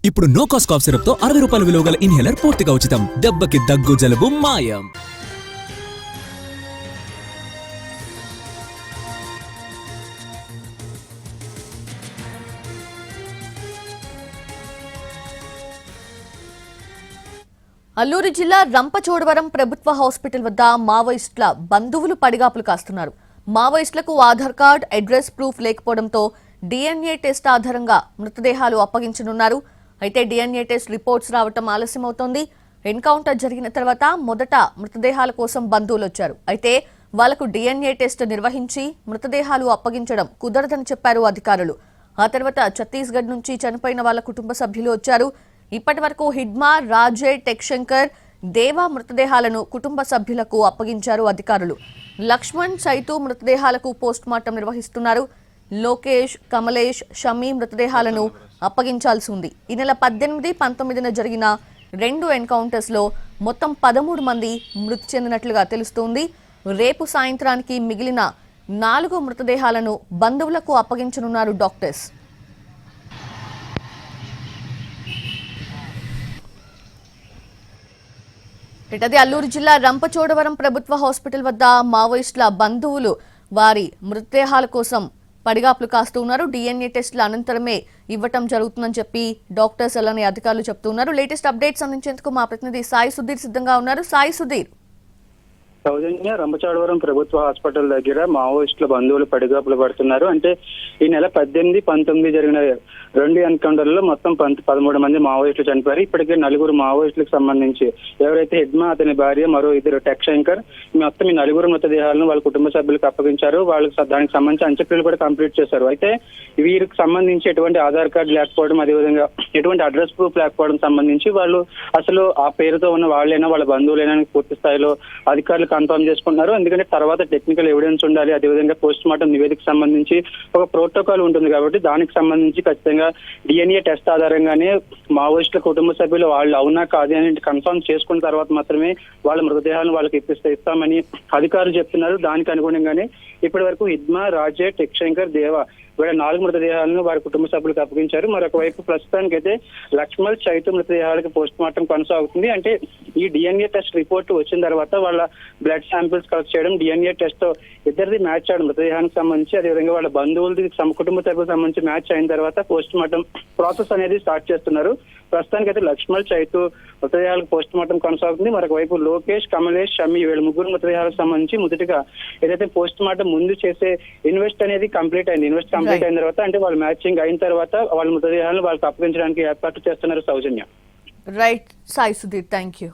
ఇప్పుడు no cost cough syrup తో 60 రూపాయల విలువ గల ఇన్హేలర్ పూర్తిగా ఉచితం. దెబ్బకి దగ్గు జలుబు మాయం. అల్లూరు జిల్లా రంపచోడవరం ప్రభుత్వ హాస్పిటల్ వద్ద మావోయిస్టుల బంధువులు పడిగాపులు కాస్తున్నారు. మావోయిస్టులకు ఆధార్ కార్డ్, అడ్రస్ ప్రూఫ్ లేకపోవడంతో DNA టెస్ట్ ఆధారంగా మృతదేహాలు అప్పగించనున్నారు. అయితే DNA టెస్ట్ రిపోర్ట్స్ రావటం ఆలస్యమవుతోంది. ఎన్కౌంటర్ జరిగిన తర్వాత మొదట మృతదేహాల కోసం బంధువులు వచ్చారు. అయితే వాళ్లకు DNA టెస్ట్ నిర్వహించి మృతదేహాలు అప్పగించడం కుదరదని చెప్పారు అధికారులు. ఆ తర్వాత ఛత్తీస్గఢ్ నుంచి చనిపోయిన వాళ్ళ కుటుంబ సభ్యులు వచ్చారు. ఇప్పటి వరకు హిడ్మా, రాజే, టెక్శంకర్, దేవా మృతదేహాలను కుటుంబ సభ్యులకు అప్పగించారు అధికారులు. లక్ష్మణ్, చైతు మృతదేహాలకు పోస్ట్ మార్టం నిర్వహిస్తున్నారు. లోకేష్, కమలేష్, షమీ మృతదేహాలను అప్పగించాల్సి ఉంది. ఈ నెల 18, 19న జరిగిన 2 ఎన్కౌంటర్స్ లో మొత్తం 13 మంది మృతి చెందినట్లుగా తెలుస్తోంది. రేపు సాయంత్రానికి మిగిలిన 4 మృతదేహాలను బంధువులకు అప్పగించనున్నారు డాక్టర్స్. ఇటది అల్లూరు జిల్లా రంపచోడవరం ప్రభుత్వ హాస్పిటల్ వద్ద మావోయిస్టుల బంధువులు వారి మృతదేహాల కోసం పడిగాపులు కాస్తూ ఉన్నారు. DNA టెస్టుల అనంతరమే ఇవ్వటం జరుగుతుందని చెప్పి డాక్టర్స్ అలానే అధికారులు చెప్తున్నారు. లేటెస్ట్ అప్డేట్స్ అందించేందుకు మా ప్రతినిధి సాయి సుధీర్ సిద్ధంగా ఉన్నారు. సాయి సుధీర్. సౌజన్య, రంపచోడవరం ప్రభుత్వ హాస్పిటల్ దగ్గర మావోయిస్టుల బంధువులు పడిగాపులు పడుతున్నారు. అంటే ఈ నెల 18, 19 జరిగిన 2 ఎన్కౌంటర్లలో మొత్తం 13 మంది మావోయిస్టులు చనిపోయారు. ఇప్పటికే 4 మావోయిస్టులకు సంబంధించి ఎవరైతే హిడ్మా, అతని భార్య, మరో 2 టెక్శంకర్, మొత్తం ఈ 4 మృతదేహాలను వాళ్ళ కుటుంబ సభ్యులకు అప్పగించారు. వాళ్ళకి దానికి సంబంధించి అంత్యక్రియలు కూడా కంప్లీట్ చేశారు. అయితే వీరికి సంబంధించి ఎటువంటి ఆధార్ కార్డు లేకపోవడం, అదేవిధంగా ఎటువంటి అడ్రస్ ప్రూఫ్ లేకపోవడం సంబంధించి వాళ్ళు అసలు ఆ పేరుతో ఉన్న వాళ్ళైనా వాళ్ళ బంధువులైనా పూర్తి స్థాయిలో అధికారులు కన్ఫర్మ్ చేసుకుంటున్నారు. ఎందుకంటే తర్వాత టెక్నికల్ ఎవిడెన్స్ ఉండాలి, అదేవిధంగా పోస్ట్ మార్టం నివేదిక సంబంధించి ఒక ప్రోటోకాల్ ఉంటుంది కాబట్టి దానికి సంబంధించి ఖచ్చితంగా DNA టెస్ట్ ఆధారంగానే మావోయిస్టుల కుటుంబ సభ్యులు వాళ్ళు అవునా కాదు అని కన్ఫర్మ్ చేసుకున్న తర్వాత మాత్రమే వాళ్ళ మృతదేహాలను వాళ్ళకి ఇస్తామని అధికారులు చెప్తున్నారు. దానికి అనుగుణంగానే ఇప్పటి వరకు హిడ్మా, రాజే, టెక్శంకర్, దేవా వీళ్ళ 4 మృతదేహాలను వారి కుటుంబ సభ్యులకు అప్పగించారు. మరొక వైపు ప్రస్తుతానికైతే లక్ష్మణ్, చైతు మృతదేహాలకు పోస్ట్ మార్టం కొనసాగుతుంది. అంటే ఈ DNA టెస్ట్ రిపోర్ట్ వచ్చిన తర్వాత వాళ్ళ బ్లడ్ శాంపిల్స్ కలెక్ట్ చేయడం, DNA టెస్ట్ తో ఇద్దరిది మ్యాచ్ అవడం మృతదేహానికి సంబంధించి, అదేవిధంగా వాళ్ళ బంధువులది కుటుంబ సభ్యులకు సంబంధించి మ్యాచ్ అయిన తర్వాత పోస్ట్ మార్టం ప్రాసెస్ అనేది స్టార్ట్ చేస్తున్నారు. ప్రస్తుతానికైతే లక్ష్మణ్, చైతు మృతదేహాలకు పోస్ట్ మార్టం కొనసాగుతుంది. మరొక వైపు లోకేష్, కమలేష్, షమి వీళ్ళ 3 మృతదేహాలకు సంబంధించి మొదటిగా ఏదైతే పోస్ట్ మార్టం ముందు చేసే ఇన్వెస్ట్ అనేది కంప్లీట్ అయింది. ఇన్వెస్ట్ కంప్లీట్ అయిన తర్వాత అంటే వాళ్ళు మ్యాచింగ్ అయిన తర్వాత వాళ్ళ మృతదేహాలను వాళ్ళకి అప్పగించడానికి ఏర్పాట్లు చేస్తున్నారు. Soujanya. Right Sai Sudheer, thank you.